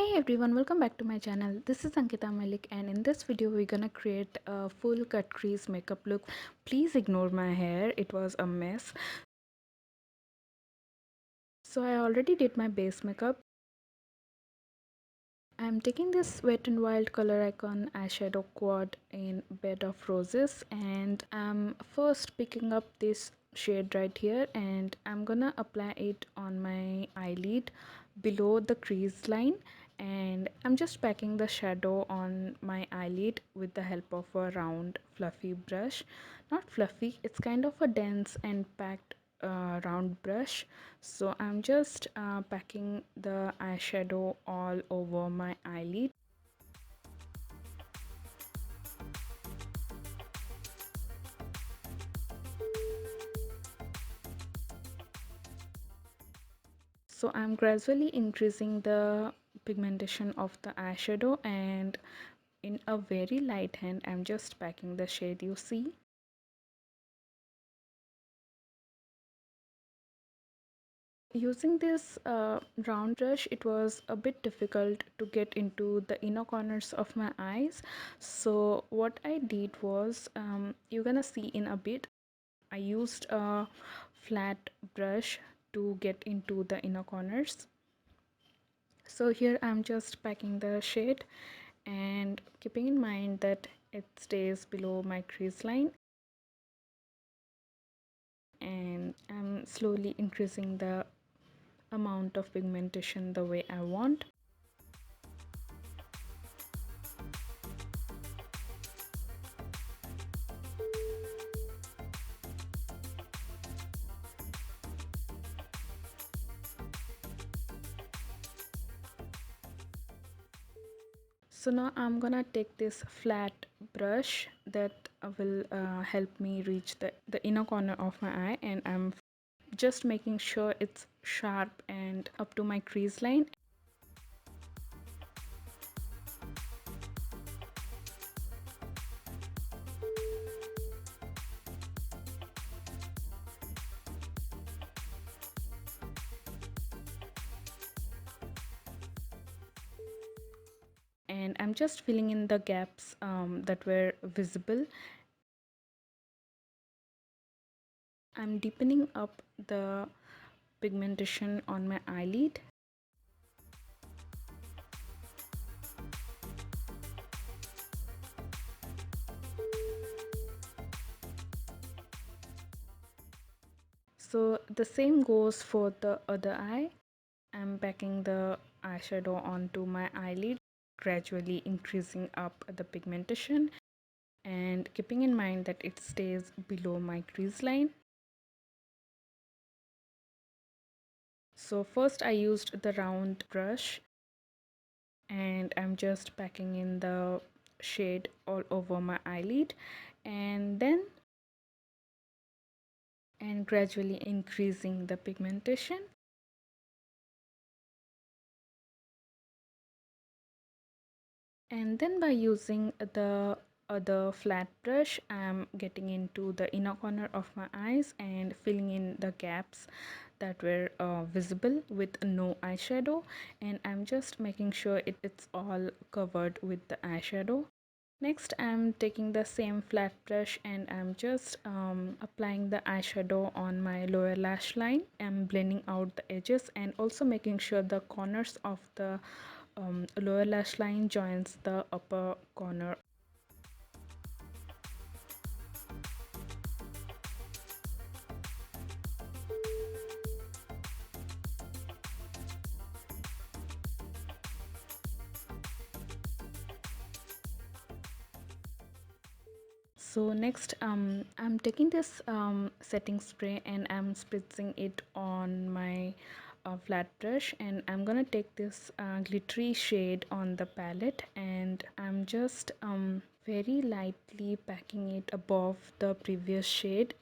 Hey everyone, welcome back to my channel. This is Ankita Malik, and in this video we're gonna create a full cut crease makeup look. Please ignore my hair, it was a mess. So I already did my base makeup. I'm taking this Wet n Wild Color Icon eyeshadow quad in Bed of Roses, and I'm first picking up this shade right here, and I'm gonna apply it on my eyelid below the crease line. And I'm just packing the shadow on my eyelid with the help of a round fluffy brush. Not fluffy, it's kind of a dense and packed round brush. So I'm just packing the eyeshadow all over my eyelid. So I'm gradually increasing the pigmentation of the eyeshadow, and in a very light hand I'm just packing the shade you see. Using this round brush, it was a bit difficult to get into the inner corners of my eyes. So what I did was, you're gonna see in a bit, I used a flat brush to get into the inner corners. So here I'm just packing the shade and keeping in mind that it stays below my crease line, and I'm slowly increasing the amount of pigmentation the way I want. So now I'm gonna take this flat brush that will help me reach the inner corner of my eye, and I'm just making sure it's sharp and up to my crease line. And I'm just filling in the gaps that were visible. I'm deepening up the pigmentation on my eyelid. So the same goes for the other eye. I'm packing the eyeshadow onto my eyelid, gradually increasing up the pigmentation and keeping in mind that it stays below my crease line. So first I used the round brush, and I'm just packing in the shade all over my eyelid, and then gradually increasing the pigmentation. And then by using the other flat brush, I'm getting into the inner corner of my eyes and filling in the gaps that were visible with no eyeshadow, and I'm just making sure it's all covered with the eyeshadow. Next, I'm taking the same flat brush and I'm just applying the eyeshadow on my lower lash line. I'm blending out the edges and also making sure the corners of the lower lash line joins the upper corner. So next, I'm taking this setting spray and I'm spritzing it on my flat brush, and I'm gonna take this glittery shade on the palette, and I'm just very lightly packing it above the previous shade.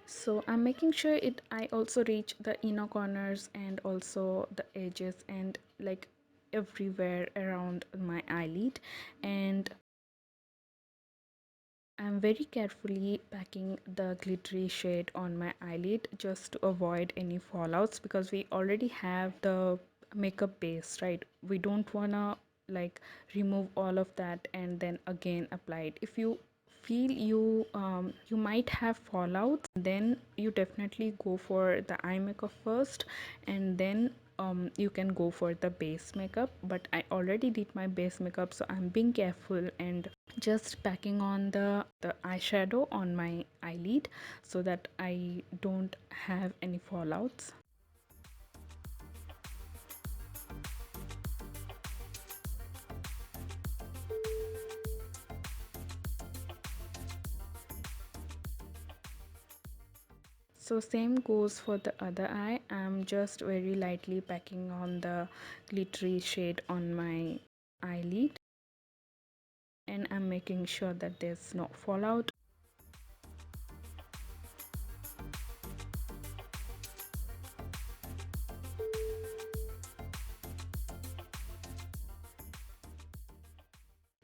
So I'm making sure I also reach the inner corners and also the edges, and like everywhere around my eyelid, and I'm very carefully packing the glittery shade on my eyelid just to avoid any fallouts, because we already have the makeup base, right? We don't wanna like remove all of that and then again apply it. If you feel you might have fallouts, then you definitely go for the eye makeup first, and then you can go for the base makeup. But I already did my base makeup, so I'm being careful and just packing on the eyeshadow on my eyelid so that I don't have any fallouts. So same goes for the other eye. I'm just very lightly packing on the glittery shade on my eyelid, and I'm making sure that there's no fallout.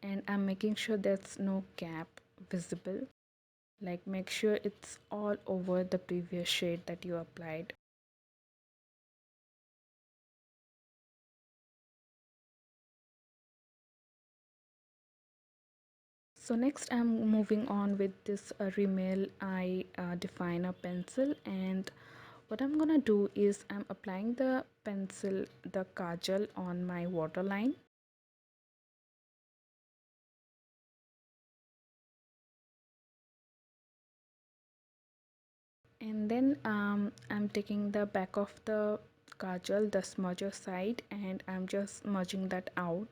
And I'm making sure there's no gap visible. Like, make sure it's all over the previous shade that you applied. So next I'm moving on with this Rimmel Eye Definer pencil, and what I'm gonna do is I'm applying the pencil, the kajal, on my waterline. And then I'm taking the back of the kajal, the smudger side, and I'm just smudging that out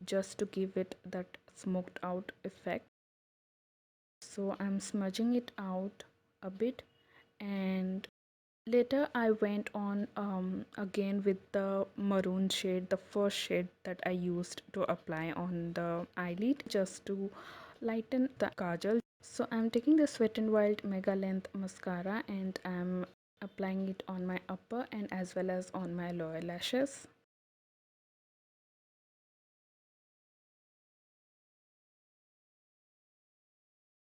just to give it that smoked out effect. So I'm smudging it out a bit, and later I went on again with the maroon shade, the first shade that I used to apply on the eyelid just to lighten the kajal. So I'm taking the Wet n Wild Mega Length Mascara and I'm applying it on my upper and as well as on my lower lashes.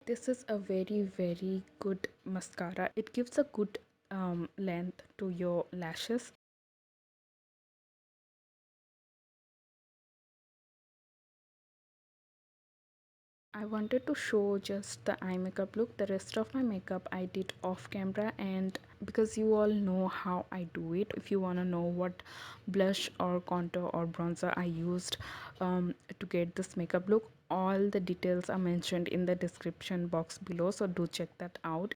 This is a very good mascara. It gives a good length to your lashes. I wanted to show just the eye makeup look. The rest of my makeup I did off camera, and because you all know how I do it, if you want to know what blush or contour or bronzer I used to get this makeup look, all the details are mentioned in the description box below, so do check that out.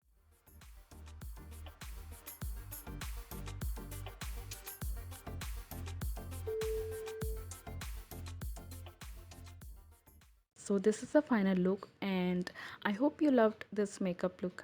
So this is the final look, and I hope you loved this makeup look.